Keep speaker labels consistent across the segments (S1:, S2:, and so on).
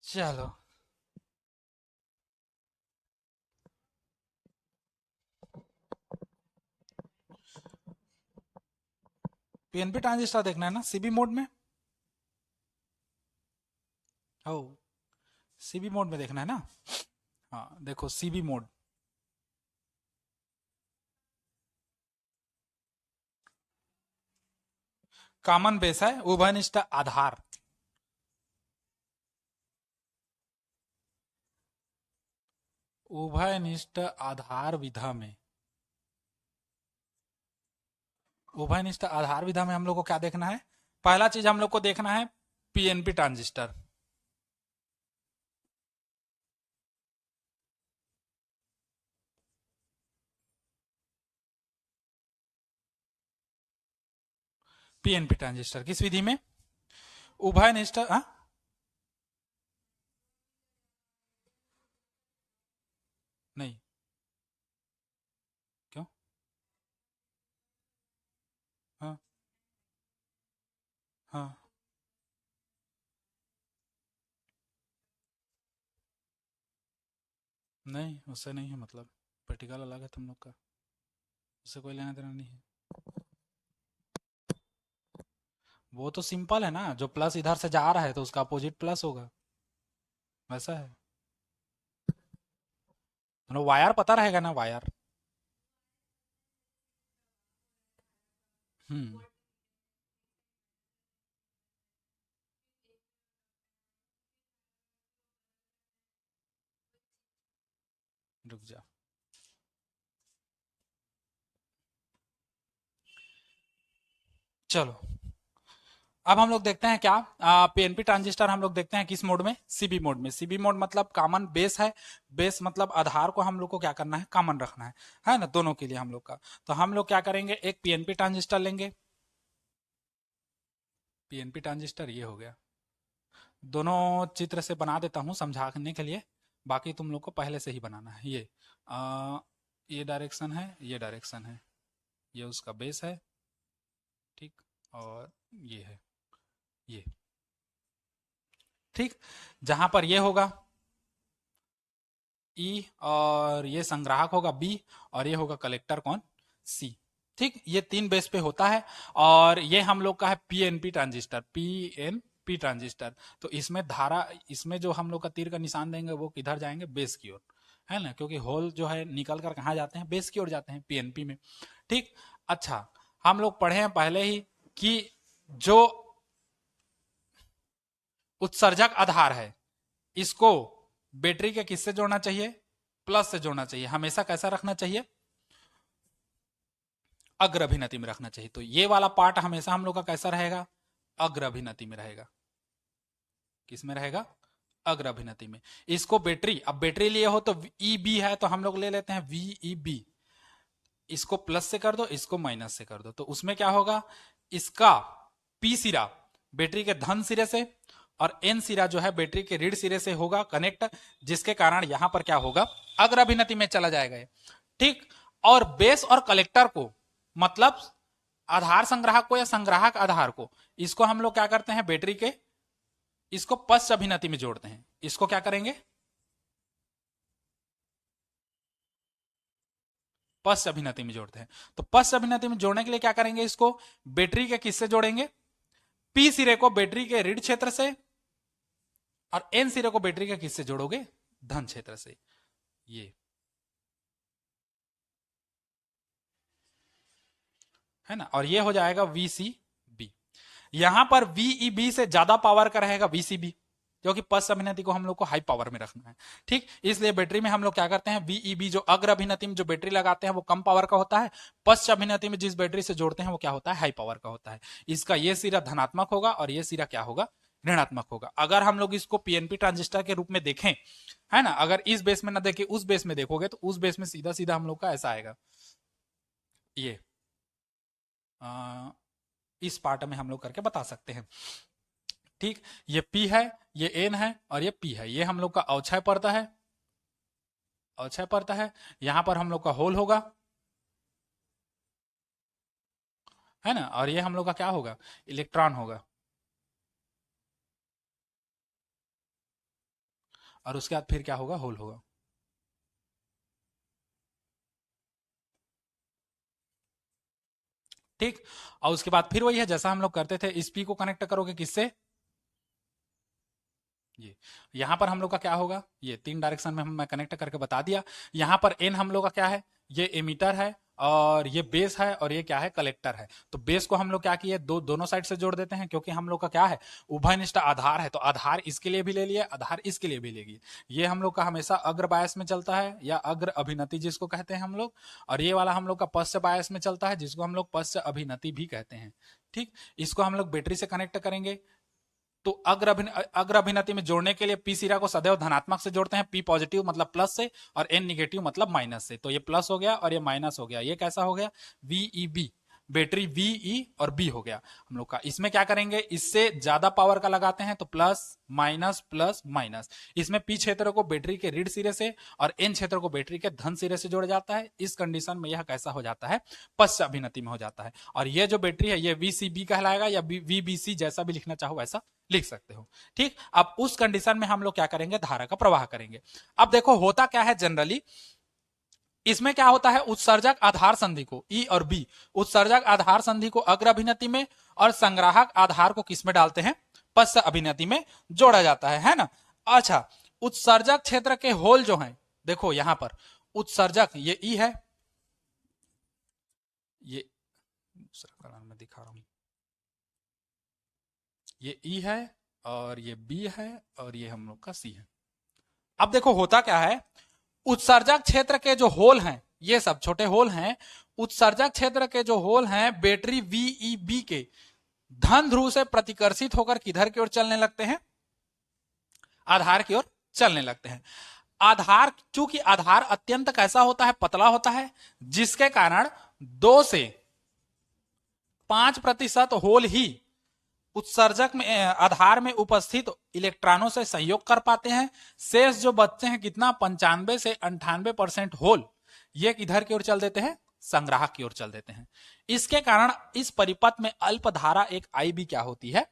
S1: चलो, PNP transistor देखना है ना सीबी मोड में। ओ, सीबी मोड में देखना है ना। हाँ देखो, सीबी मोड, कॉमन बेस है, उभयनिष्ठ आधार। उभयनिष्ठ आधार विधा में, उभयनिष्ठ आधार विधा में हम लोग को क्या देखना है? पहला चीज हम लोग को देखना है पीएनपी ट्रांजिस्टर। पीएनपी ट्रांजिस्टर किस विधि में? उभयनिष्ठ, हाँ? नहीं, क्यों? हाँ, हाँ। नहीं, उससे नहीं है मतलब, प्रैक्टिकल अलग है तुम लोग का, उससे कोई लेना देना नहीं है। वो तो सिंपल है ना, जो प्लस इधर से जा रहा है तो उसका अपोजिट प्लस होगा, वैसा है। तो वायर पता रहेगा ना, वायर। हम्म। रुक जा। चलो, अब हम लोग देखते हैं क्या, पीएनपी ट्रांजिस्टर हम लोग देखते हैं किस मोड में? सीबी मोड में। सीबी मोड मतलब कॉमन बेस है, बेस मतलब आधार को हम लोग को क्या करना है? कॉमन रखना है ना, दोनों के लिए हम लोग का। तो हम लोग क्या करेंगे, एक पीएनपी ट्रांजिस्टर लेंगे। पीएनपी ट्रांजिस्टर ये हो गया। दोनों चित्र से बना देता हूँ समझाने के लिए, बाकी तुम लोग को पहले से ही बनाना है। ये डायरेक्शन है, ये डायरेक्शन है, ये उसका बेस है, ठीक। और ये है, ये, ठीक। जहां पर ये होगा ई, और ये संग्राहक होगा बी, और ये होगा कलेक्टर कौन? सी। ठीक, ये तीन बेस पे होता है। और ये हम लोग का है पीएनपी ट्रांजिस्टर, पीएनपी ट्रांजिस्टर। तो इसमें धारा, इसमें जो हम लोग का तीर का निशान देंगे वो किधर जाएंगे? बेस की ओर, है ना, क्योंकि होल जो है निकल कर कहाँ जाते हैं? बेस की ओर जाते हैं, पीएनपी में। ठीक। अच्छा, हम लोग पढ़े हैं पहले ही कि जो उत्सर्जक आधार है, इसको बैटरी के किससे जोड़ना चाहिए? प्लस से जोड़ना चाहिए। हमेशा कैसा रखना चाहिए? अग्र अभिनति में रखना चाहिए। तो ये वाला पार्ट हमेशा हम लोग का कैसा रहेगा? अग्र अभिनति में रहेगा। किस में रहेगा? अग्र अभिनति में। इसको बैटरी, अब बैटरी लिए हो तो ई बी है, तो हम लोग ले लेते हैं वी ई बी। इसको प्लस से कर दो, इसको माइनस से कर दो, तो उसमें क्या होगा? इसका पी सिरा बैटरी के धन सिरे से, और एन सिरा जो है बैटरी के ऋण सिरे से होगा कनेक्ट, जिसके कारण यहां पर क्या होगा? अग्र अभिनति में चला जाएगा। ठीक। और बेस और कलेक्टर को, मतलब आधार संग्राहक को या संग्राहक आधार को, इसको हम लोग क्या करते हैं? बैटरी के, इसको पश्च अभिनति में जोड़ते हैं। इसको क्या करेंगे? पश्च अभिनति में जोड़ते हैं। तो पश्च अभिनति में जोड़ने के लिए क्या करेंगे? इसको बैटरी के किससे जोड़ेंगे? पी सिरे को बैटरी के ऋण क्षेत्र से, और एन सिरे को बैटरी के किससे जोड़ोगे? धन क्षेत्र से। ये है ना, और ये हो जाएगा वीसी बी। यहां पर वीई बी से ज्यादा पावर का रहेगा वीसीबी, क्योंकि पश्च अभिनति को हम लोग को हाई पावर में रखना है। ठीक, इसलिए बैटरी में हम लोग क्या करते हैं? वीईबी जो अग्र अभिनति में जो बैटरी लगाते हैं वो कम पावर का होता है, पश्च अभिनति में जिस बैटरी से जोड़ते हैं वो क्या होता है? हाई पावर का होता है। इसका ये सिरा धनात्मक होगा और ये सिरा क्या होगा? ऋणात्मक होगा। अगर हम लोग इसको पीएनपी ट्रांजिस्टर के रूप में देखें, है ना, अगर इस बेस में ना देखे उस बेस में देखोगे, तो उस बेस में सीधा सीधा हम लोग का ऐसा आएगा। ये आ, इस पार्ट में हम लोग करके बता सकते हैं। ठीक, ये P है, ये N है, और ये P है। ये हम लोग का अवक्षय पड़ता है, अवक्षय पड़ता है। यहां पर हम लोग का होल होगा, है ना, और ये हम लोग का क्या होगा? इलेक्ट्रॉन होगा। और उसके बाद फिर क्या होगा, होल होगा। ठीक, और उसके बाद फिर वही है जैसा हम लोग करते थे, इस पी को कनेक्ट करोगे किससे, ये यहां पर हम लोग का क्या होगा, ये 3 डायरेक्शन में मैं कनेक्ट करके बता दिया। यहां पर एन हम लोग का क्या है, ये एमीटर है और ये बेस है और ये क्या है, कलेक्टर है। तो बेस को हम लोग क्या किए, दोनों साइड से जोड़ देते हैं, क्योंकि हम लोग का क्या है, उभयनिष्ठ आधार है। तो आधार इसके लिए भी ले लिए, आधार इसके लिए भी ले लिए। ये हम लोग का हमेशा अग्र बायस में चलता है या अग्र अभिनति जिसको कहते हैं हम लोग, और ये वाला हम लोग का पश्च बायस में चलता है जिसको हम लोग पश्च अभिनति भी कहते हैं। ठीक, इसको हम लोग बैटरी से कनेक्ट करेंगे। तो अग्र अभिनति में जोड़ने के लिए पी सिरा को सदैव धनात्मक से जोड़ते हैं, पी पॉजिटिव मतलब प्लस से और एन निगेटिव मतलब माइनस से। तो ये प्लस हो गया और ये माइनस हो गया, ये कैसा हो गया, वीईबी, बैटरी वीई और बी हो गया हम लोग का। इसमें क्या करेंगे, इससे ज्यादा पावर का लगाते हैं तो प्लस माइनस, इसमें पी क्षेत्र को बैटरी के ऋण सिरे से और एन क्षेत्र को बैटरी के धन सिरे से जोड़ा जाता है। इस कंडीशन में यह कैसा हो जाता है, पश्च अभिनति में हो जाता है। और ये जो बैटरी है ये वीसीबी कहलाएगा या वीबीसी, जैसा भी लिखना चाहो वैसा लिख सकते हो। ठीक, अब उस कंडीशन में हम लोग क्या करेंगे, धारा का प्रवाह करेंगे। अब देखो होता क्या है, जनरली इसमें क्या होता है, उत्सर्जक आधार संधि को ई और बी, उत्सर्जक आधार संधि को अग्र अभिनति में और संग्राहक आधार को किसमें डालते हैं, पश्च अभिनति में जोड़ा जाता है ना। अच्छा, उत्सर्जक क्षेत्र के होल जो हैं, देखो यहां पर उत्सर्जक ये ई है, ये दूसरा कलर में दिखा रहा हूं, ये ई है और ये बी है और ये हम लोग का सी है। अब देखो होता क्या है, उत्सर्जक क्षेत्र के जो होल हैं, ये सब छोटे होल हैं, उत्सर्जक क्षेत्र के जो होल हैं बैटरी वीईबी के धन ध्रुव से प्रतिकर्षित होकर किधर की ओर चलने लगते हैं, आधार की ओर चलने लगते हैं। आधार, चूंकि आधार अत्यंत कैसा होता है, पतला होता है, जिसके कारण 2 से 5% होल ही उत्सर्जक में आधार में उपस्थित इलेक्ट्रॉनों से संयोग कर पाते हैं। शेष जो बचते हैं कितना, 95 से 98% होल, ये किधर की ओर चल देते हैं, संग्राहक की ओर चल देते हैं। इसके कारण इस परिपथ में अल्प धारा एक आई भी क्या होती है,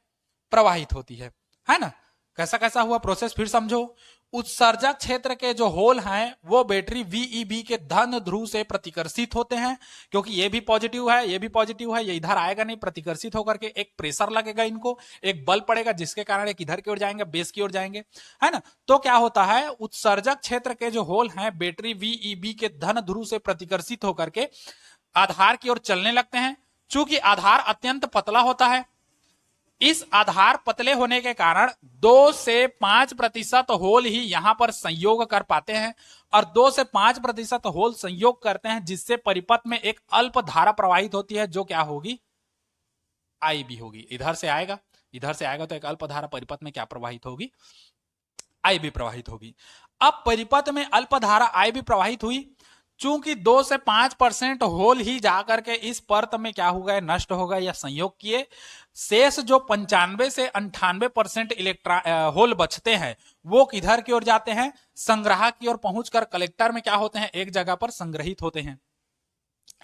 S1: प्रवाहित होती है ना। कैसा कैसा हुआ प्रोसेस फिर समझो। उत्सर्जक क्षेत्र के जो होल हैं वो बैटरी वीईबी के धन ध्रुव से प्रतिकर्षित होते हैं, क्योंकि ये भी पॉजिटिव है, ये भी पॉजिटिव है, ये इधर आएगा नहीं, प्रतिकर्षित होकर के एक प्रेशर लगेगा, इनको एक बल पड़ेगा जिसके कारण एक इधर की ओर जाएंगे, बेस की ओर जाएंगे, है ना। तो क्या होता है, उत्सर्जक क्षेत्र के जो होल हैं बैटरी वीईबी के धन ध्रुव से प्रतिकर्षित होकर के आधार की ओर चलने लगते हैं। चूंकि आधार अत्यंत पतला होता है, इस आधार पतले होने के कारण 2 से 5% होल ही यहां पर संयोग कर पाते हैं, और 2 से 5% होल संयोग करते हैं, जिससे परिपथ में एक अल्प धारा प्रवाहित होती है, जो क्या होगी, आई भी होगी। इधर से आएगा, इधर से आएगा तो एक अल्प धारा परिपथ में क्या प्रवाहित होगी, आई भी प्रवाहित होगी। अब परिपथ में अल्प धारा आई भी प्रवाहित हुई, चूंकि 2 से 5% होल ही जाकर के इस परत में क्या हो गए, नष्ट हो गए या संयोग किए। शेष जो 95 से 98% इलेक्ट्रॉन होल बचते हैं वो किधर की ओर जाते हैं, संग्राहक की ओर पहुंचकर कलेक्टर में क्या होते हैं, एक जगह पर संग्रहित होते हैं,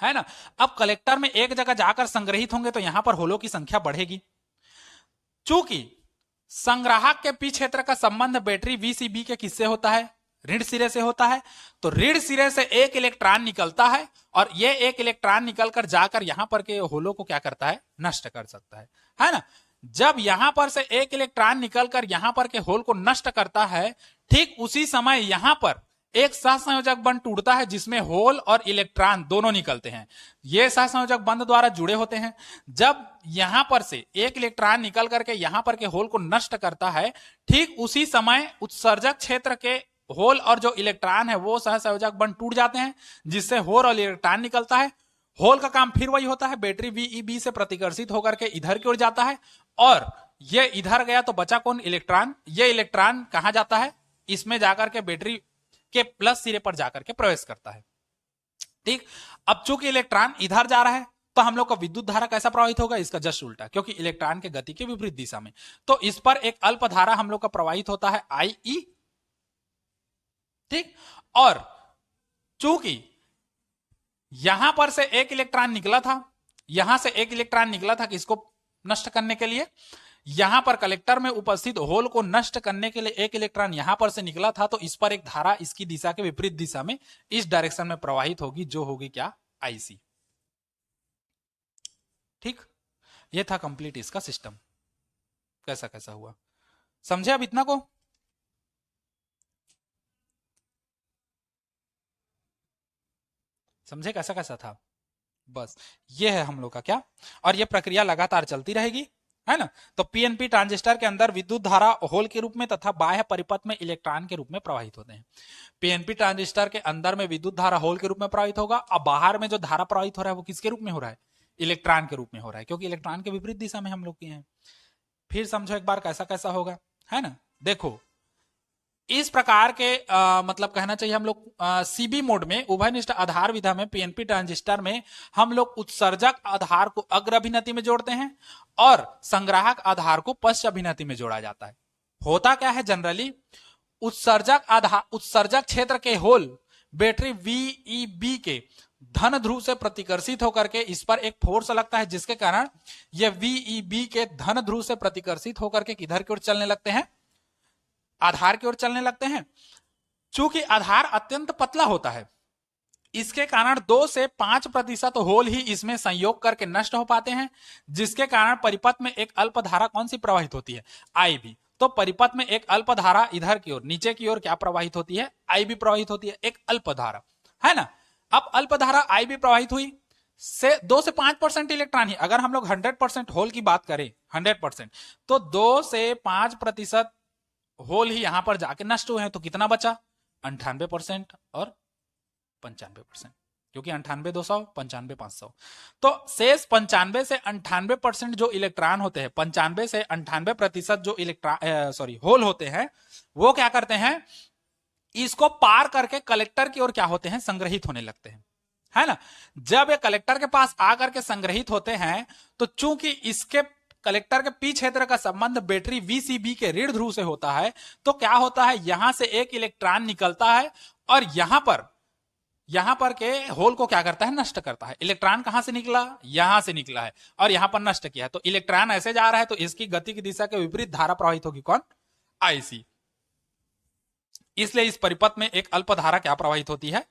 S1: है ना। अब कलेक्टर में एक जगह जाकर संग्रहित होंगे तो यहां पर होलों की संख्या बढ़ेगी। चूंकि संग्राहक के पी क्षेत्र का संबंध बैटरी वीसीबी के किससे होता है, ऋण सिरे से होता है। तो ऋण सिरे से एक इलेक्ट्रॉन निकलता है और ये एक इलेक्ट्रॉन निकलकर जाकर यहां पर के होलों को क्या करता है, नष्ट कर सकता है ना। जब यहां पर से एक इलेक्ट्रॉन निकलकर यहां पर के होल को नष्ट करता है, ठीक उसी समय यहां पर एक सहसंयोजक बंध टूटता है जिसमें होल और इलेक्ट्रॉन दोनों निकलते हैं। ये सहसंयोजक बंध द्वारा जुड़े होते हैं। जब यहां पर से एक इलेक्ट्रॉन निकल करके यहां पर के होल को नष्ट करता है, ठीक उसी समय उत्सर्जक क्षेत्र के होल और जो इलेक्ट्रॉन है वो सहसंयोजक बंध टूट जाते हैं, जिससे होल और इलेक्ट्रॉन निकलता है। होल का काम फिर वही होता है, बैटरी वीईबी से प्रतिकर्षित होकर के इधर की ओर जाता है, और ये इधर गया तो बचा कौन, इलेक्ट्रॉन। ये इलेक्ट्रॉन कहां जाता है, इसमें जाकर के बैटरी के प्लस सिरे पर जाकर के प्रवेश करता है। ठीक, अब चूंकि इलेक्ट्रॉन इधर जा रहा है तो हम लोग का विद्युत धारा कैसा प्रवाहित होगा, इसका जस्ट उल्टा, क्योंकि इलेक्ट्रॉन के गति के विपरीत दिशा में। तो इस पर एक अल्प धारा हम लोग का प्रवाहित होता है, आई ई। ठीक, और चूंकि यहां पर से एक इलेक्ट्रॉन निकला था, यहां से एक इलेक्ट्रॉन निकला था किसको नष्ट करने के लिए, यहां पर कलेक्टर में उपस्थित होल को नष्ट करने के लिए एक इलेक्ट्रॉन यहां पर से निकला था, तो इस पर एक धारा इसकी दिशा के विपरीत दिशा में इस डायरेक्शन में प्रवाहित होगी, जो होगी क्या, आईसी। ठीक, ये था कंप्लीट इसका सिस्टम, कैसा कैसा हुआ, समझे अब इतना को? समझे कैसा कैसा था? बस ये है हम लोग का क्या, और ये प्रक्रिया लगातार चलती रहेगी, है ना। तो पीएनपी ट्रांजिस्टर के अंदर विद्युत धारा होल के रूप में तथा बाह्य परिपथ में इलेक्ट्रॉन के रूप में प्रवाहित होते हैं। पीएनपी ट्रांजिस्टर के अंदर में विद्युत धारा होल के रूप में प्रवाहित होगा, और बाहर में जो धारा प्रवाहित हो रहा है वो किसके रूप में हो रहा है, इलेक्ट्रॉन के रूप में हो रहा है, क्योंकि इलेक्ट्रॉन के विपरीत दिशा में हम लोग किए हैं। फिर समझो एक बार कैसा कैसा होगा, है ना। देखो इस प्रकार के मतलब कहना चाहिए हम लोग सीबी मोड में, उभयनिष्ठ आधार विधा में, पीएनपी ट्रांजिस्टर में हम लोग उत्सर्जक आधार को अग्र अभिनति में जोड़ते हैं और संग्राहक आधार को पश्च अभिनति में जोड़ा जाता है। होता क्या है जनरली, उत्सर्जक आधार, उत्सर्जक क्षेत्र के होल बैटरी वीईबी के धन ध्रुव से प्रतिकर्षित होकर के इस पर एक फोर्स लगता है, जिसके कारण यह वीईबी के धन ध्रुव से प्रतिकर्षित होकर के किधर की ओर चलने लगते हैं, आधार की ओर चलने लगते हैं। चूंकि आधार अत्यंत पतला होता है, इसके कारण 2 से 5% होल ही इसमें संयोग करके नष्ट हो पाते हैं, जिसके कारण परिपथ में एक अल्प धारा कौन सी प्रवाहित होती है, आईबी। तो परिपथ में एक अल्प धारा इधर की ओर, नीचे की ओर क्या प्रवाहित होती है, आईबी प्रवाहित होती है, एक अल्प धारा, है ना। अब अल्प धारा आईबी प्रवाहित हुई, से 2 से 5% इलेक्ट्रॉन ही, अगर हम लोग 100% होल की बात करें 100%, तो 2 से 5% होल ही यहां पर जाके नष्ट हुए हैं, तो कितना बचा, 98% और 95%, क्योंकि 98 200 95 500, तो शेष 95 से 98% जो इलेक्ट्रॉन होते हैं, 95 से 98% जो इलेक्ट्रॉन सॉरी होल होते हैं, वो क्या करते हैं, इसको पार करके कलेक्टर की ओर क्या होते हैं, संग्रहित होने लगते हैं, है ना। जब ये कलेक्टर के पास आकर के संग्रहित होते हैं, तो चूंकि इसके कलेक्टर के पी क्षेत्र का संबंध बैटरी वीसीबी के ऋण ध्रुव से होता है, तो क्या होता है, यहां से एक इलेक्ट्रॉन निकलता है और यहां पर के होल को क्या करता है, नष्ट करता है। इलेक्ट्रॉन कहां से निकला, यहां से निकला है और यहां पर नष्ट किया है, तो इलेक्ट्रॉन ऐसे जा रहा है, तो इसकी गति की दिशा के विपरीत धारा प्रवाहित होगी, कौन, आईसी। इसलिए इस परिपथ में एक अल्प धारा क्या प्रवाहित होती है,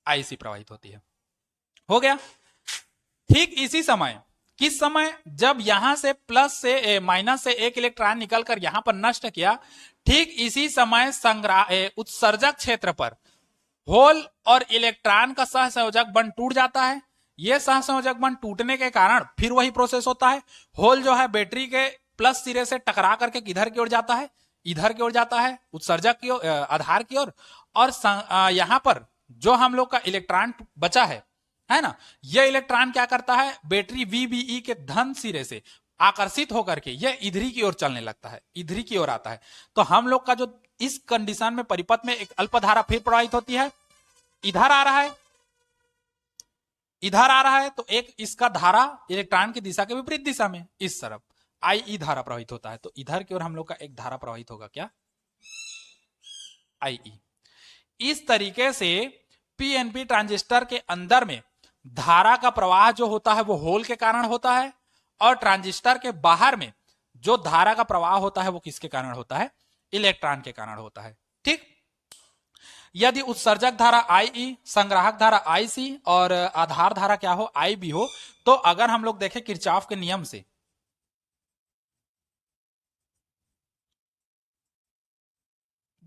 S1: आईसी प्रवाहित होती है। हो गया। ठीक इसी समय, किस समय, जब यहां से प्लस से माइनस से एक इलेक्ट्रॉन निकलकर यहां पर नष्ट किया, ठीक इसी समय उत्सर्जक क्षेत्र पर होल और इलेक्ट्रॉन का सहसंयोजक बंध टूट जाता है। यह सहसंयोजक बंध टूटने के कारण फिर वही प्रोसेस होता है, होल जो है बैटरी के प्लस सिरे से टकरा करके किधर की ओर जाता है, इधर की ओर जाता है, उत्सर्जक की ओर, आधार की ओर, और यहां पर जो हम लोग का इलेक्ट्रॉन बचा है ना, यह इलेक्ट्रॉन क्या करता है, बैटरी वीबीई के धन सिरे से आकर्षित होकर के यह इधरी की ओर चलने लगता है, इधरी की ओर आता है। तो हम लोग का जो इस कंडीशन में परिपथ में एक अल्प धारा फिर प्रवाहित होती है, इधर आ रहा है, इधर आ रहा है, तो एक इसका धारा इलेक्ट्रॉन की दिशा के विपरीत दिशा में इस तरफ आई धारा प्रवाहित होता है, तो इधर की ओर हम लोग का एक धारा प्रवाहित होगा, क्या, आई। इस तरीके से पीएनपी ट्रांजिस्टर के अंदर में धारा का प्रवाह जो होता है वो होल के कारण होता है, और ट्रांजिस्टर के बाहर में जो धारा का प्रवाह होता है वो किसके कारण होता है, इलेक्ट्रॉन के कारण होता है। ठीक, यदि उत्सर्जक धारा आई, संग्राहक धारा आईसी और आधार धारा क्या हो, आई भी हो, तो अगर हम लोग देखें किरचॉफ के नियम से,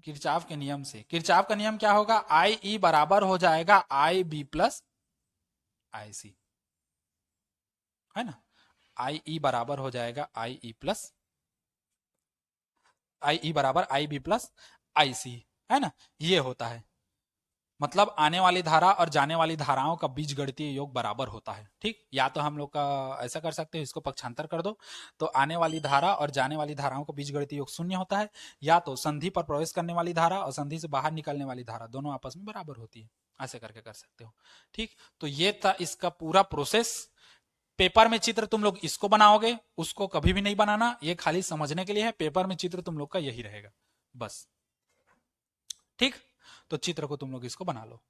S1: किरचॉफ के नियम से, किरचॉफ का नियम क्या होगा, आई ई बराबर हो जाएगा आई बी प्लस आई सी, है ना। आई ई बराबर हो जाएगा आई ई प्लस आई ई बराबर आई बी प्लस आई सी, है ना। ये होता है, मतलब आने वाली धारा और जाने वाली धाराओं का बीजगणितीय योग बराबर होता है। ठीक, या तो हम लोग का ऐसा कर सकते हैं, इसको पक्षांतर कर दो, तो आने वाली धारा और जाने वाली धाराओं का बीजगणितीय योग शून्य होता है, या तो संधि पर प्रवेश करने वाली धारा और संधि से बाहर निकलने वाली धारा दोनों आपस में बराबर होती है, ऐसे करके कर सकते हो। ठीक, तो ये था इसका पूरा प्रोसेस। पेपर में चित्र तुम लोग इसको बनाओगे, उसको कभी भी नहीं बनाना, ये खाली समझने के लिए है, पेपर में चित्र तुम लोग का यही रहेगा बस। ठीक, तो चित्र को तुम लोग इसको बना लो।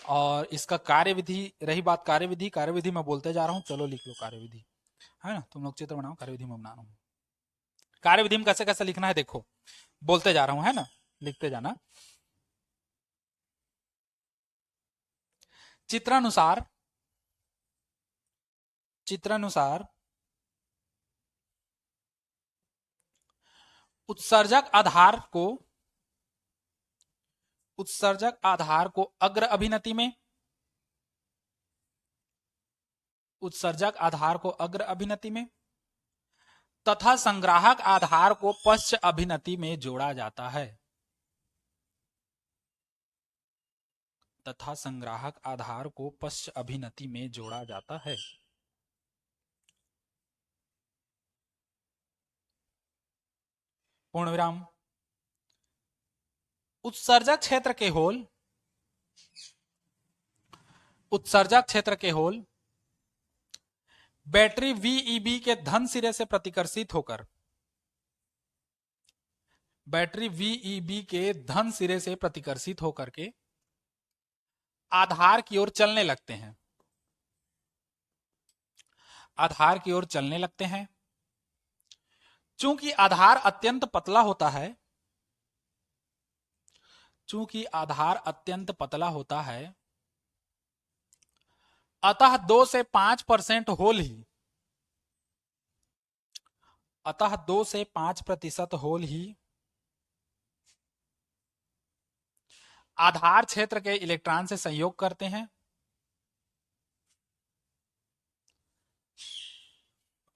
S1: और इसका कार्यविधि, रही बात कार्यविधि, कार्यविधि मैं बोलते जा रहा हूं, चलो लिख लो कार्यविधि, है ना। तुम लोग चित्र बनाओ, कार्यविधि में बना रहा हूं। कार्यविधि में कैसे कैसे लिखना है देखो, बोलते जा रहा हूं, है ना, लिखते जाना। चित्रानुसार, चित्रानुसार उत्सर्जक आधार को, उत्सर्जक आधार को अग्र अभिनति में, उत्सर्जक आधार को अग्र अभिनति में तथा संग्राहक आधार को पश्च अभिनति में जोड़ा जाता है, तथा संग्राहक आधार को पश्च अभिनति में जोड़ा जाता है। पूर्ण विराम। उत्सर्जक क्षेत्र के होल, उत्सर्जक क्षेत्र के होल बैटरी VEB के धन सिरे से प्रतिकर्षित होकर, बैटरी VEB के धन सिरे से प्रतिकर्षित होकर के आधार की ओर चलने लगते हैं, आधार की ओर चलने लगते हैं। चूंकि आधार अत्यंत पतला होता है, चूंकि आधार अत्यंत पतला होता है, अतः 2 से 5% होल ही, अतः 2 से 5% होल ही आधार क्षेत्र के इलेक्ट्रॉन से संयोग करते हैं,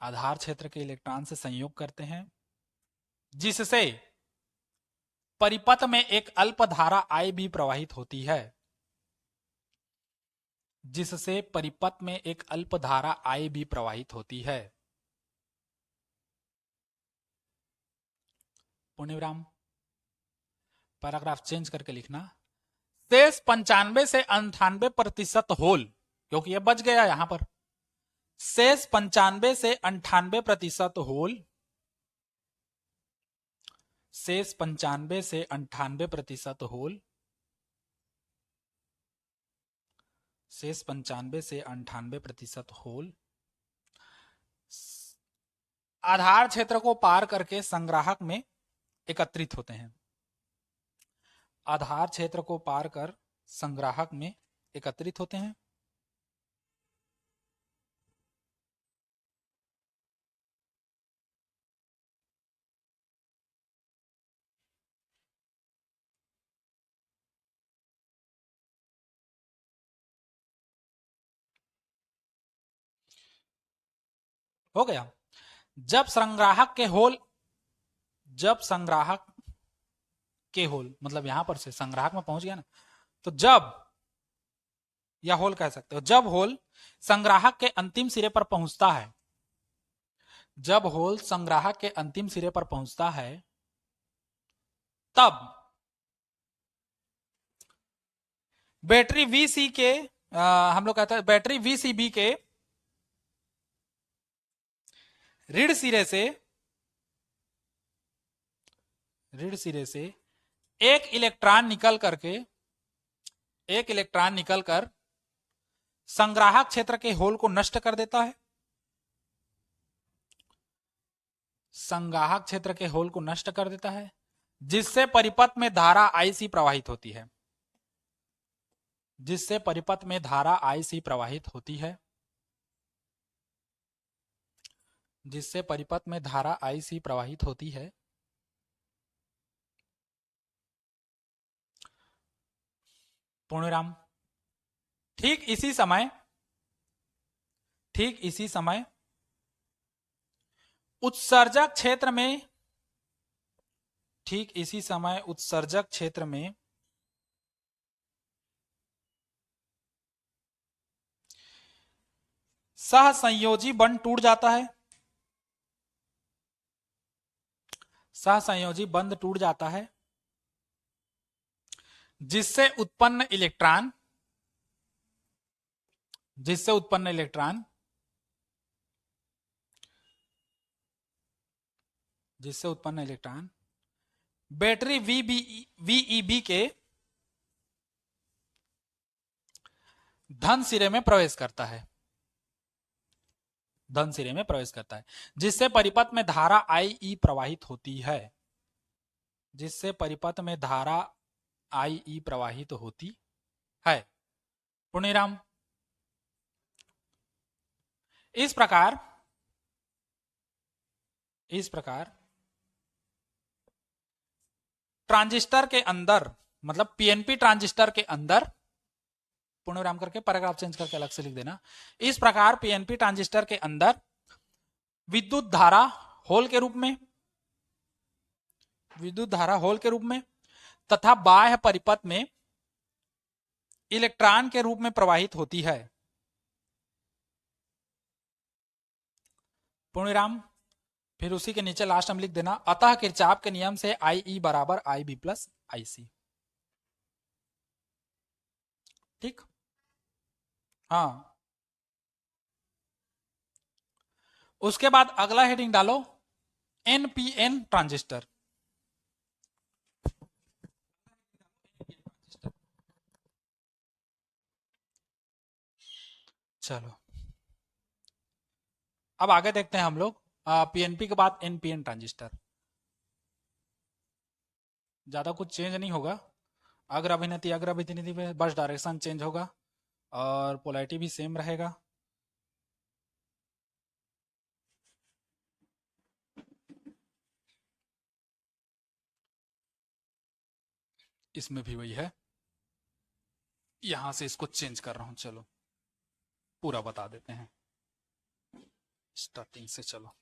S1: आधार क्षेत्र के इलेक्ट्रॉन से संयोग करते हैं, जिससे परिपथ में एक अल्प धारा I भी प्रवाहित होती है, जिससे परिपथ में एक अल्प धारा I भी प्रवाहित होती है। पूर्ण विराम। पैराग्राफ चेंज करके लिखना, शेष 95 से 98% होल, क्योंकि यह बच गया यहां पर, शेष 95 से 98% होल, शेष 95 से 98% होल, शेष 95 से 98% होल आधार क्षेत्र को पार करके संग्राहक में एकत्रित होते हैं, आधार क्षेत्र को पार कर संग्राहक में एकत्रित होते हैं। हो गया। जब संग्राहक के होल, जब संग्राहक के होल मतलब यहां पर से संग्राहक में पहुंच गया ना, तो जब, या होल कह सकते हो, जब होल संग्राहक के अंतिम सिरे पर पहुंचता है, जब होल संग्राहक के अंतिम सिरे पर पहुंचता है, तब बैटरी VC के हम लोग कहते हैं बैटरी VCB के ऋण सिरे से, ऋण सिरे से एक इलेक्ट्रॉन निकल करके, एक इलेक्ट्रॉन निकलकर संग्राहक क्षेत्र के होल को नष्ट कर देता है, संग्राहक क्षेत्र के होल को नष्ट कर देता है, जिससे परिपथ में धारा IC प्रवाहित होती है, जिससे परिपथ में धारा IC प्रवाहित होती है, जिससे परिपथ में धारा IC प्रवाहित होती है। पूर्णविराम। ठीक इसी समय, ठीक इसी समय उत्सर्जक क्षेत्र में, ठीक इसी समय उत्सर्जक क्षेत्र में सहसंयोजी बंध टूट जाता है, सहसंयोजी बंध टूट जाता है, जिससे उत्पन्न इलेक्ट्रॉन, जिससे उत्पन्न इलेक्ट्रॉन, जिससे उत्पन्न इलेक्ट्रॉन बैटरी VEB के धन सिरे में प्रवेश करता है, धन सिरे में प्रवेश करता है, जिससे परिपथ में धारा आई ई प्रवाहित होती है, जिससे परिपथ में धारा आई ई प्रवाहित होती है। पुण्यराम, इस प्रकार ट्रांजिस्टर के अंदर, मतलब पीएनपी ट्रांजिस्टर के अंदर, पूर्णविराम करके पैराग्राफ चेंज करके अलग से लिख देना। इस प्रकार पीएनपी ट्रांजिस्टर के अंदर विद्युत धारा होल के रूप में, विद्युत धारा होल के रूप में तथा बाह्य परिपथ में इलेक्ट्रॉन के रूप में प्रवाहित होती है। पूर्णविराम, फिर उसी के नीचे लास्ट में लिख देना, अतः किरचॉफ के नियम से आई ई बराबर आई बी प्लस आई सी। ठीक, हाँ। उसके बाद अगला हेडिंग डालो, एनपीएन ट्रांजिस्टर। चलो अब आगे देखते हैं हम लोग पीएनपी के बाद एनपीएन ट्रांजिस्टर। ज्यादा कुछ चेंज नहीं होगा, अग्र अभिनति अग्र अभिनति पे बस डायरेक्शन चेंज होगा और पोलैरिटी भी सेम रहेगा। इसमें भी वही है, यहां से इसको चेंज कर रहा हूं। चलो पूरा बता देते हैं स्टार्टिंग से। चलो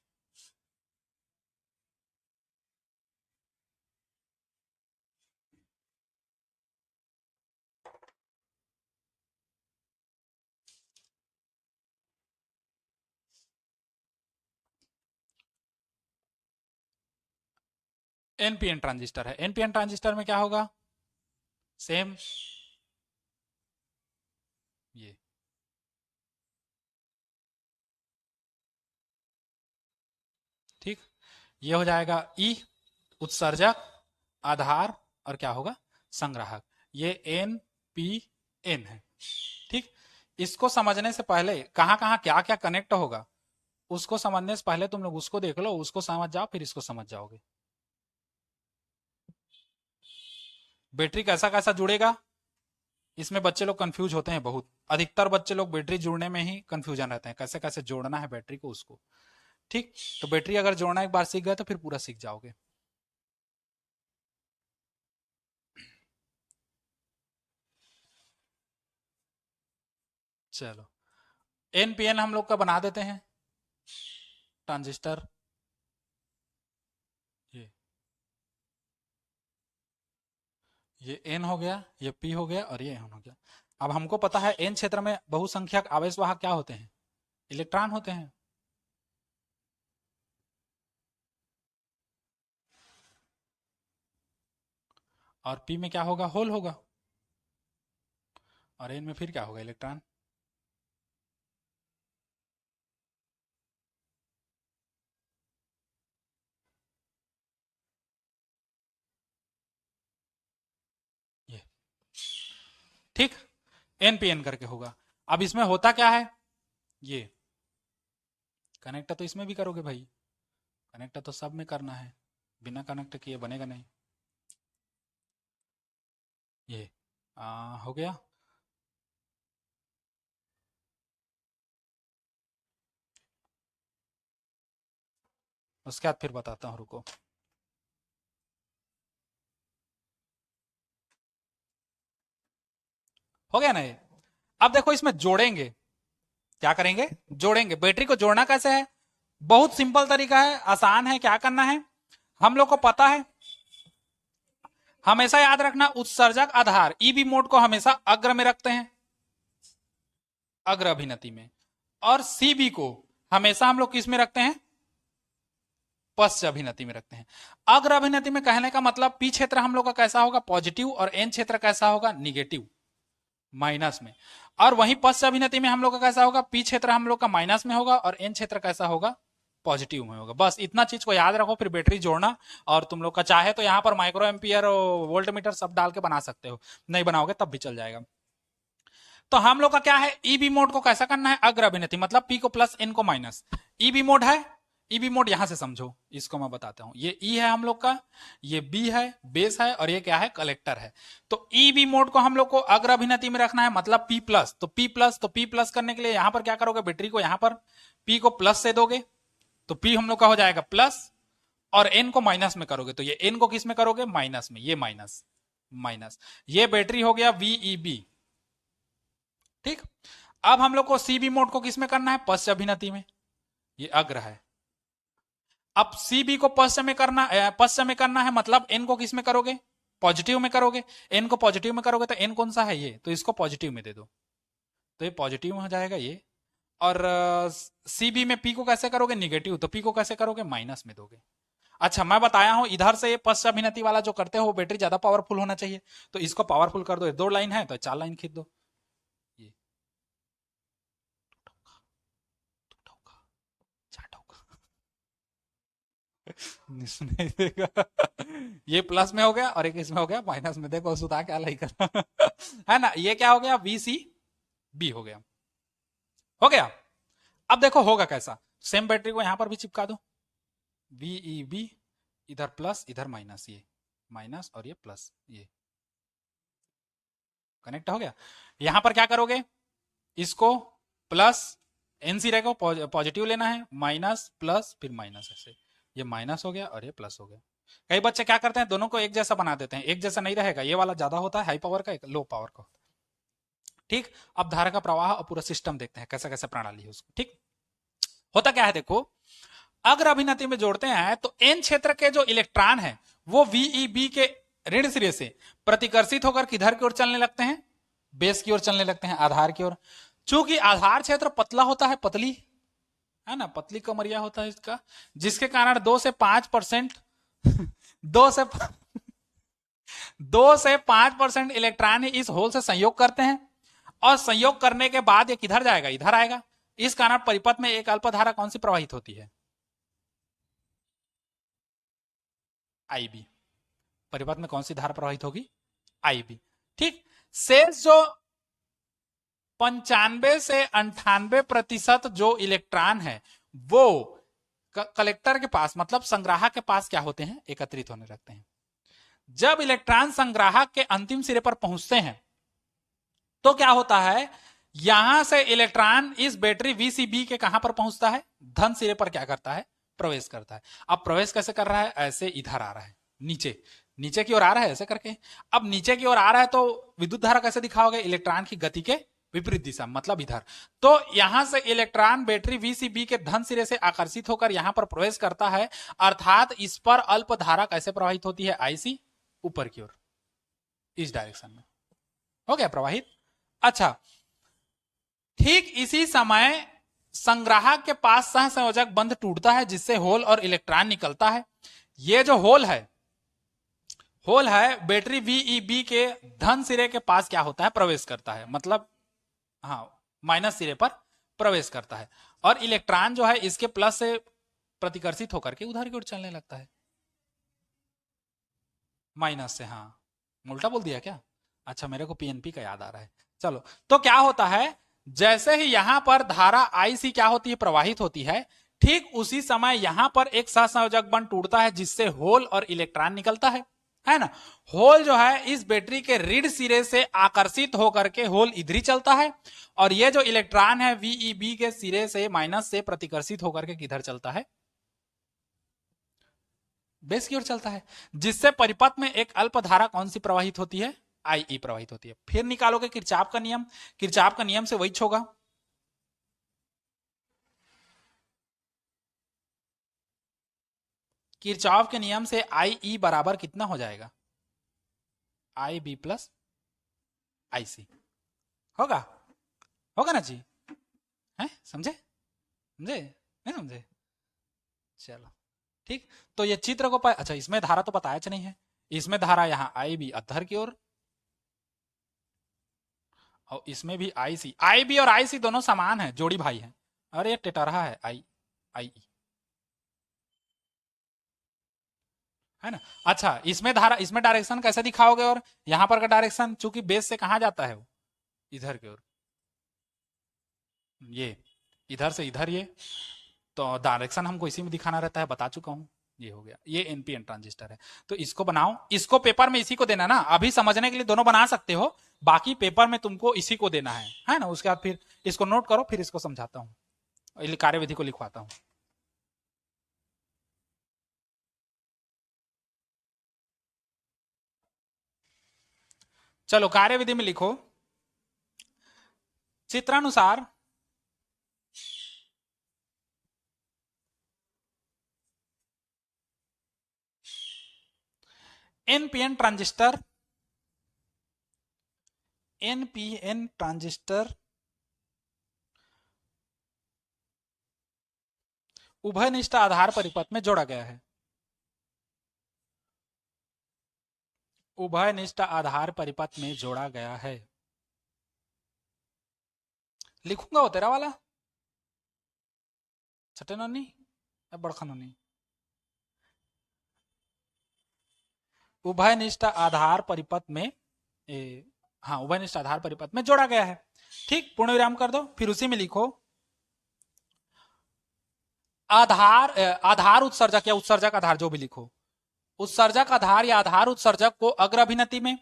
S1: एनपीएन ट्रांजिस्टर है, एनपीएन ट्रांजिस्टर में क्या होगा, सेम ये ठीक, ये हो जाएगा ई उत्सर्जक, आधार और क्या होगा संग्राहक, ये एन पी एन है। ठीक, इसको समझने से पहले कहां कहां क्या क्या कनेक्ट होगा उसको समझने से पहले तुम लोग उसको देख लो, उसको समझ जाओ फिर इसको समझ जाओगे। बैटरी कैसा कैसा जुड़ेगा, इसमें बच्चे लोग कंफ्यूज होते हैं बहुत, अधिकतर बच्चे लोग बैटरी जुड़ने में ही कंफ्यूजन रहते हैं, कैसे कैसे जोड़ना है बैटरी को उसको। ठीक, तो बैटरी अगर जोड़ना एक बार सीख गए तो फिर पूरा सीख जाओगे। चलो एनपीएन हम लोग का बना देते हैं ट्रांजिस्टर, ये एन हो गया, ये पी हो गया और ये एन हो गया। अब हमको पता है एन क्षेत्र में बहुसंख्यक आवेशवाहक क्या होते हैं, इलेक्ट्रॉन होते हैं। और पी में क्या होगा, होल होगा। और एन में फिर क्या होगा, इलेक्ट्रॉन। ये ठीक, एनपीएन करके होगा। अब इसमें होता क्या है, ये कनेक्ट तो इसमें भी करोगे भाई, कनेक्ट तो सब में करना है, बिना कनेक्ट किए बनेगा नहीं। ये हो गया। उसके बाद फिर बताता हूं, रुको। हो गया ना ये। अब देखो इसमें जोड़ेंगे, क्या करेंगे, जोड़ेंगे। बैटरी को जोड़ना कैसे है, बहुत सिंपल तरीका है, आसान है। क्या करना है, हम लोग को पता है, हमेशा याद रखना उत्सर्जक आधार ईबी मोड को हमेशा अग्र में रखते हैं, अग्र अभिनति में, और सीबी को हमेशा हम लोग किस में रखते हैं, पश्च अभिनति में रखते हैं। अग्र अभिनति में कहने का मतलब पी क्षेत्र हम लोग का कैसा होगा, पॉजिटिव, और एन क्षेत्र कैसा होगा, निगेटिव, माइनस में। और वहीं पश्च अभिनति में हम लोग का कैसा होगा, पी क्षेत्र हम लोग का माइनस में होगा और एन क्षेत्र कैसा होगा, पॉजिटिव में होगा। बस इतना चीज को याद रखो, फिर बैटरी जोड़ना। और तुम लोग का चाहे तो यहाँ पर माइक्रो एम्पियर वोल्ट मीटर सब डाल के बना सकते हो, नहीं बनाओगे तब भी चल जाएगा। तो हम लोग का क्या है, ईबी मोड को कैसा करना है, अग्र अभिनति, मतलब पी को प्लस एन को माइनस। ईबी मोड है, ईबी मोड यहां से समझो, इसको मैं बताता हूं। ये ई है हम लोग का, ये बी है, बेस है, और ये क्या है, कलेक्टर है। तो ईबी मोड को हम लोग को अग्र अभिनति में रखना है, मतलब पी प्लस। तो पी प्लस करने के लिए यहां पर क्या करोगे, बैटरी को यहां पर पी को प्लस से दोगे, तो पी हम लोग का हो जाएगा प्लस, और एन को माइनस में करोगे, तो ये एन को किस में करोगे, माइनस में, ये माइनस माइनस। ये बैटरी हो गया वीईबी। ठीक, अब हम लोग को सीबी मोड को किस में करना है, पश्च अभिनति में, ये अग्र है। अब सीबी को पश्च में करना है, मतलब एन को किस में करोगे, पॉजिटिव में करोगे। एन को पॉजिटिव में करोगे तो एन कौन सा है, ये, तो इसको पॉजिटिव में दे दो, तो ये पॉजिटिव में हो जाएगा ये। और सीबी में पी को कैसे करोगे, निगेटिव, तो पी को कैसे करोगे, माइनस में दोगे। अच्छा, मैं बताया हूं इधर से ये पश्च अभिनति वाला जो करते हो वो बैटरी ज्यादा पावरफुल होना चाहिए, तो इसको पावरफुल कर दो। 2 लाइन है तो 4 लाइन खींच दो, ये नहीं देगा। ये प्लस में हो गया और एक इसमें हो गया माइनस में, देखो सुधा क्या लाई कर है ना, ये क्या हो गया, वीसी बी हो गया, हो गया। अब देखो होगा कैसा, सेम बैटरी को यहां पर भी चिपका दो, वीई बी, इधर प्लस इधर माइनस, ये माइनस और ये प्लस, ये कनेक्ट हो गया। यहां पर क्या करोगे, इसको प्लस, एनसी रहेगा पॉजिटिव लेना है, माइनस प्लस फिर माइनस, ऐसे ये माइनस हो गया और ये प्लस हो गया। कई बच्चे क्या करते हैं, दोनों को एक जैसा बना देते हैं, एक जैसा नहीं रहेगा, ये वाला ज्यादा होता है हाई पावर का, एक लो पावर का। ठीक, अब धारा का प्रवाह और पूरा सिस्टम देखते हैं कैसा कैसा प्रणाली है उसको। ठीक, होता क्या है देखो, अग्र अभिनति में जोड़ते हैं तो एन क्षेत्र के जो इलेक्ट्रॉन है वो वीईबी के ऋण सिरे से प्रतिकर्षित होकर किधर की ओर चलने लगते हैं, बेस की ओर चलने लगते हैं, आधार की ओर। चूंकि आधार क्षेत्र पतला होता है, पतली है ना, पतली कमरिया होता है इसका, जिसके कारण 2 से 5% 2 से 5% इलेक्ट्रॉन इस होल से संयोग करते हैं, और संयोग करने के बाद ये किधर जाएगा, इधर आएगा। इस कारण परिपथ में एक अल्पधारा कौन सी प्रवाहित होती है, आईबी। परिपथ में कौन सी धारा प्रवाहित होगी, आईबी। ठीक, शेष जो 95 से 98% जो इलेक्ट्रॉन है वो कलेक्टर के पास, मतलब संग्राहक के पास क्या होते हैं, एकत्रित होने लगते हैं। जब इलेक्ट्रॉन संग्राहक के अंतिम सिरे पर पहुंचते हैं तो क्या होता है, यहां से इलेक्ट्रॉन इस बैटरी वीसीबी के कहां पर पहुंचता है, धन सिरे पर क्या करता है, प्रवेश करता है। अब प्रवेश कैसे कर रहा है, ऐसे इधर आ रहा है, नीचे नीचे की ओर आ रहा है ऐसे करके। अब नीचे की ओर आ रहा है तो विद्युत धारा कैसे दिखाओगे, इलेक्ट्रॉन की गति के विपरीत दिशा, मतलब इधर। तो यहां से इलेक्ट्रॉन बैटरी वीसीबी के धन सिरे से आकर्षित होकर यहां पर प्रवेश करता है, अर्थात इस पर अल्प धारा कैसे प्रवाहित होती है, आईसी, ऊपर की ओर, इस डायरेक्शन में हो गया प्रवाहित। अच्छा, ठीक इसी समय संग्राहक के पास सहसंयोजक बंध टूटता है, जिससे होल और इलेक्ट्रॉन निकलता है। ये जो होल है बैटरी वीईबी के धन सिरे के पास क्या होता है, प्रवेश करता है, मतलब हाँ माइनस सिरे पर प्रवेश करता है, और इलेक्ट्रॉन जो है इसके प्लस से प्रतिकर्षित होकर के उधर की ओर चलने लगता है, माइनस से। हाँ, उल्टा बोल दिया क्या, अच्छा मेरे को पीएनपी का याद आ रहा है। चलो, तो क्या होता है, जैसे ही यहां पर धारा आईसी क्या होती है, प्रवाहित होती है, ठीक उसी समय यहां पर एक सहसंयोजक बंध टूटता है, जिससे होल और इलेक्ट्रॉन निकलता है ना। होल जो है इस बैटरी के ऋण सिरे से आकर्षित होकर के होल इधर ही चलता है, और ये जो इलेक्ट्रॉन है वीईबी के सिरे से माइनस से प्रतिकर्षित होकर के किधर चलता है, बेस की ओर चलता है, जिससे परिपथ में एक अल्प धारा कौन सी प्रवाहित होती है, आई प्रवाहित होती है। फिर निकालोगे किरचॉफ का नियम, किरचॉफ का नियम से वही होगा, किरचॉफ के नियम से आई बराबर कितना हो जाएगा, आई बी प्लस आई सी, होगा, होगा ना जी, है, समझे समझे, नहीं समझे, चलो ठीक। तो ये चित्र को अच्छा, इसमें धारा तो बताया नहीं है, इसमें धारा यहाँ आई बी अधर की ओर, और इसमें भी आई बी और आई सी दोनों समान है, जोड़ी भाई है, और ये टेटरहा है आई आई, है ना। अच्छा, इसमें धारा, इसमें डायरेक्शन कैसे दिखाओगे, और यहां पर का डायरेक्शन चूंकि बेस से कहां जाता है वो, इधर की ओर, ये इधर से इधर, ये तो डायरेक्शन हमको इसी में दिखाना रहता है, बता चुका हूं। ये हो गया, ये एनपीएन ट्रांजिस्टर है। तो इसको बनाओ, इसको पेपर में इसी को देना ना, अभी समझने के लिए दोनों बना सकते हो, बाकी पेपर में तुमको इसी को देना है ना। उसके बाद फिर इसको नोट करो, फिर इसको समझाता हूँ, कार्यविधि को लिखवाता हूँ। चलो कार्यविधि में लिखो, चित्रानुसार एनपीएन ट्रांजिस्टर, एनपीएन ट्रांजिस्टर उभयनिष्ठ आधार परिपथ में जोड़ा गया है। उभयनिष्ठ आधार परिपथ में जोड़ा गया है। लिखूंगा वो तेरा वाला छठे नोनी या बड़खा नोनी। उभयनिष्ठ आधार परिपथ में हाँ, उभयनिष्ठ आधार परिपथ में जोड़ा गया है। ठीक, पूर्ण विराम कर दो, फिर उसी में लिखो आधार उत्सर्जक या उत्सर्जक आधार, जो भी लिखो, उत्सर्जक आधार या आधार उत्सर्जक को अग्र अभिनति में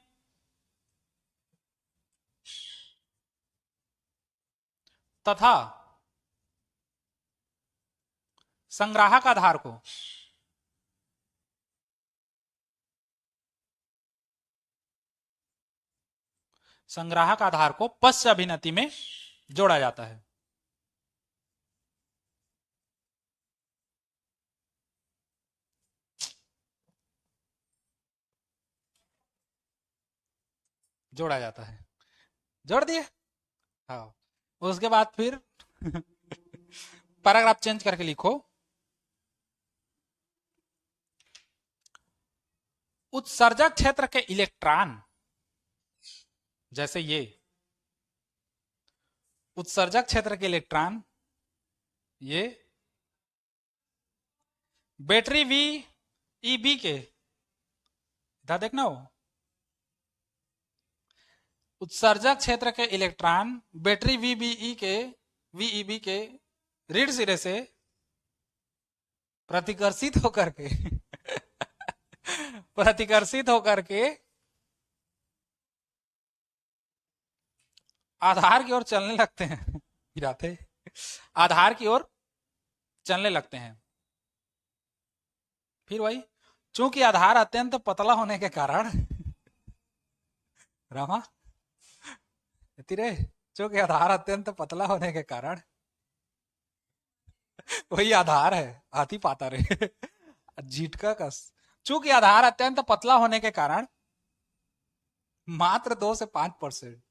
S1: तथा संग्राहक आधार को पश्च अभिनति में जोड़ा जाता है। जोड़ा जाता है, जोड़ दिए। हाँ, उसके बाद फिर पैराग्राफ चेंज करके लिखो, उत्सर्जक क्षेत्र के इलेक्ट्रॉन, जैसे ये उत्सर्जक क्षेत्र के इलेक्ट्रॉन, ये बैटरी वी ईबी के, इधर देखना हो, उत्सर्जक क्षेत्र के इलेक्ट्रॉन बैटरी वीईबी के ऋण सिरे से प्रतिकर्षित होकर के प्रतिकर्षित होकर के आधार की ओर चलने लगते हैं गिराते आधार की ओर चलने लगते हैं। फिर वही, चूंकि आधार अत्यंत पतला होने के कारण रामा तिरे, चूंकि आधार अत्यंत पतला होने के कारण, वही आधार है, हाथी पाता रे झीटका कस, चूंकि आधार अत्यंत पतला होने के कारण मात्र 2 से 5%,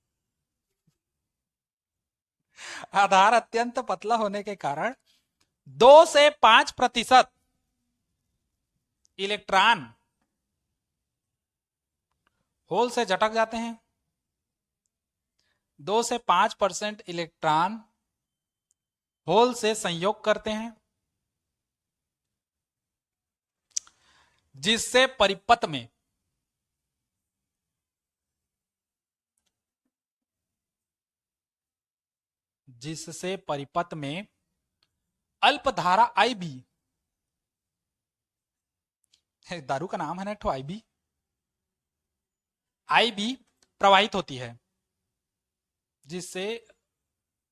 S1: आधार अत्यंत पतला होने के कारण 2 से 5% इलेक्ट्रॉन होल से झटक जाते हैं। 2 से 5% इलेक्ट्रॉन होल से संयोग करते हैं, जिससे परिपथ में अल्प धारा आईबी, दारू का नाम है ना, आईबी प्रवाहित होती है, जिससे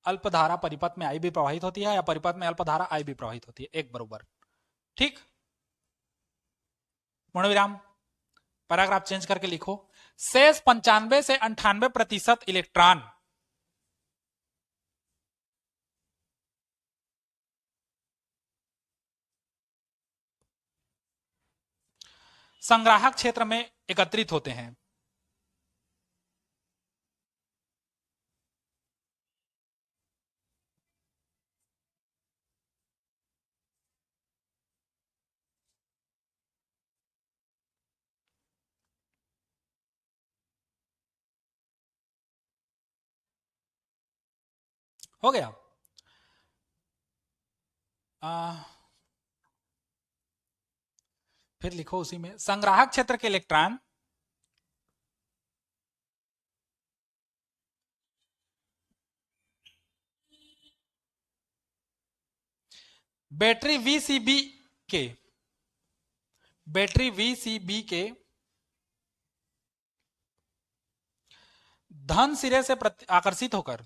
S1: अल्पधारा परिपथ में आईबी प्रवाहित होती है या परिपथ में अल्पधारा आईबी प्रवाहित होती है, एक बरोबर। ठीक, पूर्ण विराम, पैराग्राफ चेंज करके लिखो, शेष 95 से 98% इलेक्ट्रॉन संग्राहक क्षेत्र में एकत्रित होते हैं। हो गया। फिर लिखो उसी में, संग्राहक क्षेत्र के इलेक्ट्रॉन बैटरी वीसीबी के बैटरी वीसीबी के धन सिरे से आकर्षित होकर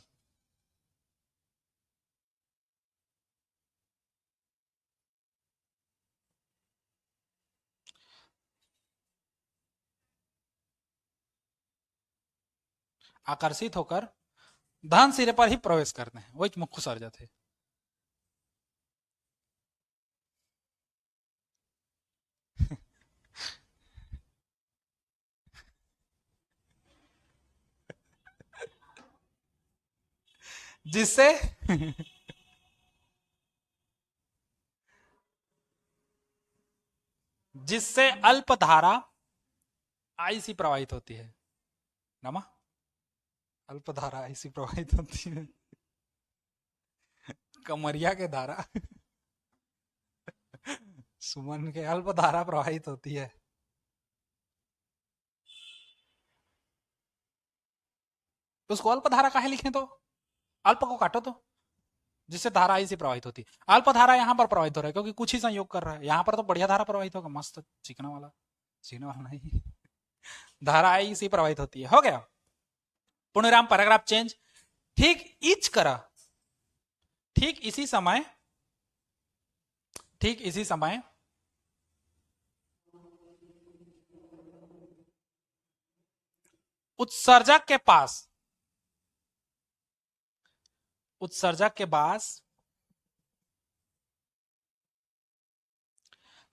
S1: धन सिरे पर ही प्रवेश करते हैं, वही मुख्य सर्जत है। जिससे जिससे अल्प धारा आई सी प्रवाहित होती है। नमा अल्प धारा आई सी प्रवाहित होती है। कमरिया के धारा सुमन के अल्प धारा प्रवाहित होती है। तो उसको अल्प धारा काहे लिखें? तो अल्प को काटो तो, जिससे धारा आई से प्रवाहित होती है। अल्प धारा यहाँ पर प्रवाहित हो रहा है क्योंकि कुछ ही संयोग कर रहा है। यहाँ पर तो बढ़िया धारा प्रवाहित होगा, मस्त चिकना वाला, चिकना वाला नहीं धारा आई से प्रवाहित होती है। हो गया, पूर्णविराम, पैराग्राफ चेंज। ठीक इच करा, ठीक इसी समय उत्सर्जक के पास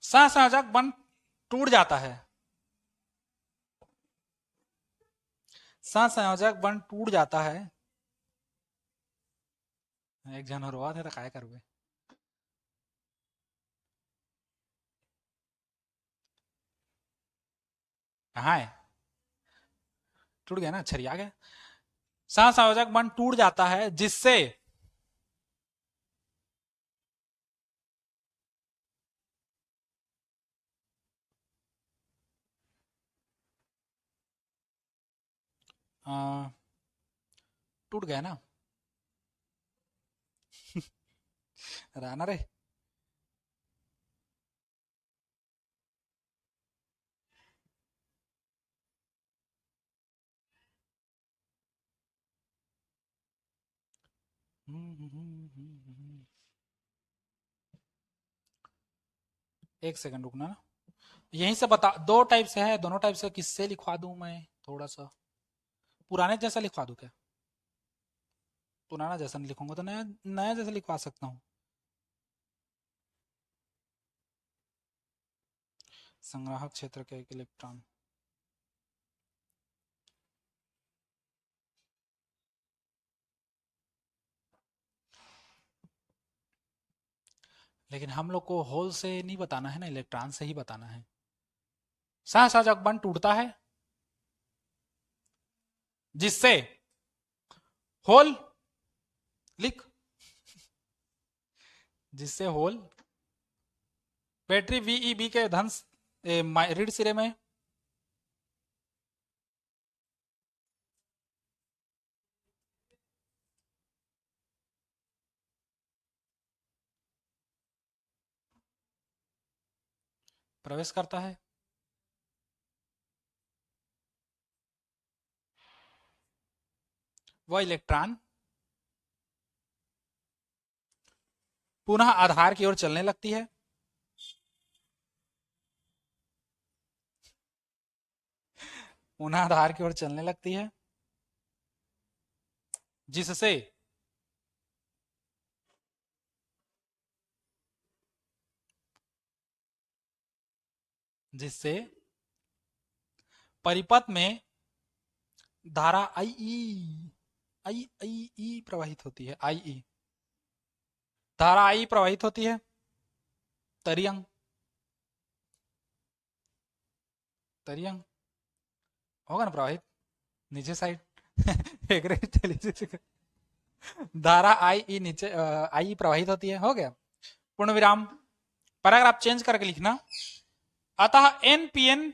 S1: सहसंयोजक बंध टूट जाता है। सहसंयोजक बंध टूट जाता है। एक जन रोआ थे तो काय करबे। कहाँ है? टूट गया ना, छरिया गया। सहसंयोजक बंध टूट जाता है जिससे टूट गया ना रहना रे। एक सेकंड रुकना ना, यहीं से बता। दो टाइप से है, दोनों टाइप से किससे लिखवा दूं मैं? थोड़ा सा पुराने जैसा लिखवा दूं क्या? पुराना जैसा नहीं लिखूंगा तो नया नया जैसा लिखवा सकता हूँ। संग्राहक क्षेत्र के एक इलेक्ट्रॉन। लेकिन हम लोग को होल से नहीं बताना है ना, इलेक्ट्रॉन से ही बताना है। सहसंयोजक बंध टूटता है जिससे होल लिख, जिससे होल बैटरी वीईबी के धन ऋण सिरे में प्रवेश करता है। वह इलेक्ट्रॉन पुनः आधार की ओर चलने लगती है। पुनः आधार की ओर चलने लगती है जिससे जिससे परिपथ में धारा आई ई प्रवाहित होती है। आई ई धारा आई प्रवाहित होती है। तरियंग तरियंग होगा ना प्रवाहित, नीचे साइड धारा आई ई नीचे आई प्रवाहित होती है। हो गया, पूर्ण विराम, पैराग्राफ चेंज करके लिखना। अतः एनपीएन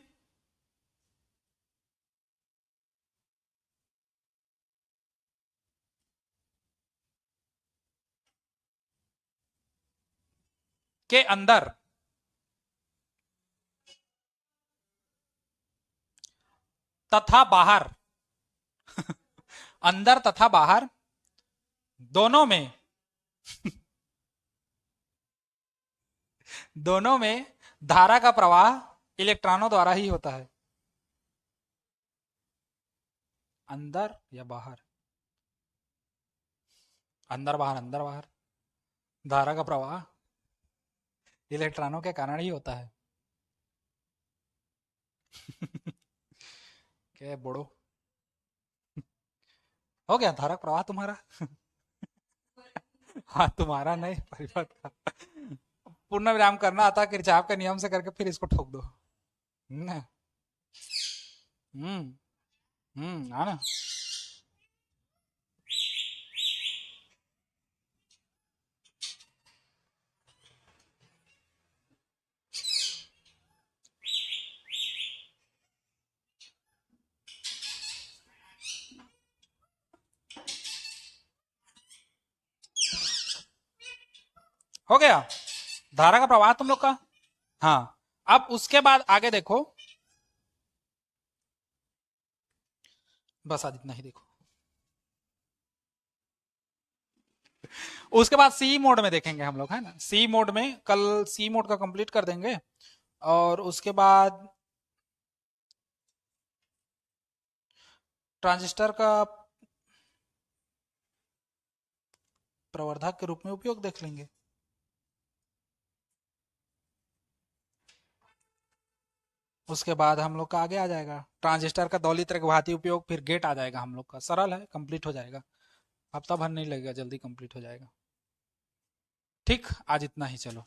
S1: के अंदर तथा बाहर अंदर तथा बाहर दोनों में दोनों में धारा का प्रवाह इलेक्ट्रॉनों द्वारा ही होता है। अंदर या बाहर, अंदर बाहर, अंदर बाहर, धारा का प्रवाह इलेक्ट्रॉनों के कारण ही होता है। क्या बोड़ो हो गया धारा प्रवाह तुम्हारा? हाँ तुम्हारा नहीं, परिपथ का। पूर्ण विराम करना आता किरचॉफ के नियम से करके फिर इसको ठोक दो ना। हाँ ना। हो गया धारा का प्रवाह तुम लोग का। हाँ अब उसके बाद आगे देखो, बस आज इतना ही देखो। उसके बाद सी मोड में देखेंगे हम लोग, है ना। सी मोड में कल सी मोड का कंप्लीट कर देंगे और उसके बाद ट्रांजिस्टर का प्रवर्धक के रूप में उपयोग देख लेंगे। उसके बाद हम लोग का आगे आ जाएगा ट्रांजिस्टर का दौलित्र घाती उपयोग, फिर गेट आ जाएगा हम लोग का। सरल है, कंप्लीट हो जाएगा, हफ्ता भर नहीं लगेगा, जल्दी कंप्लीट हो जाएगा। ठीक, आज इतना ही, चलो।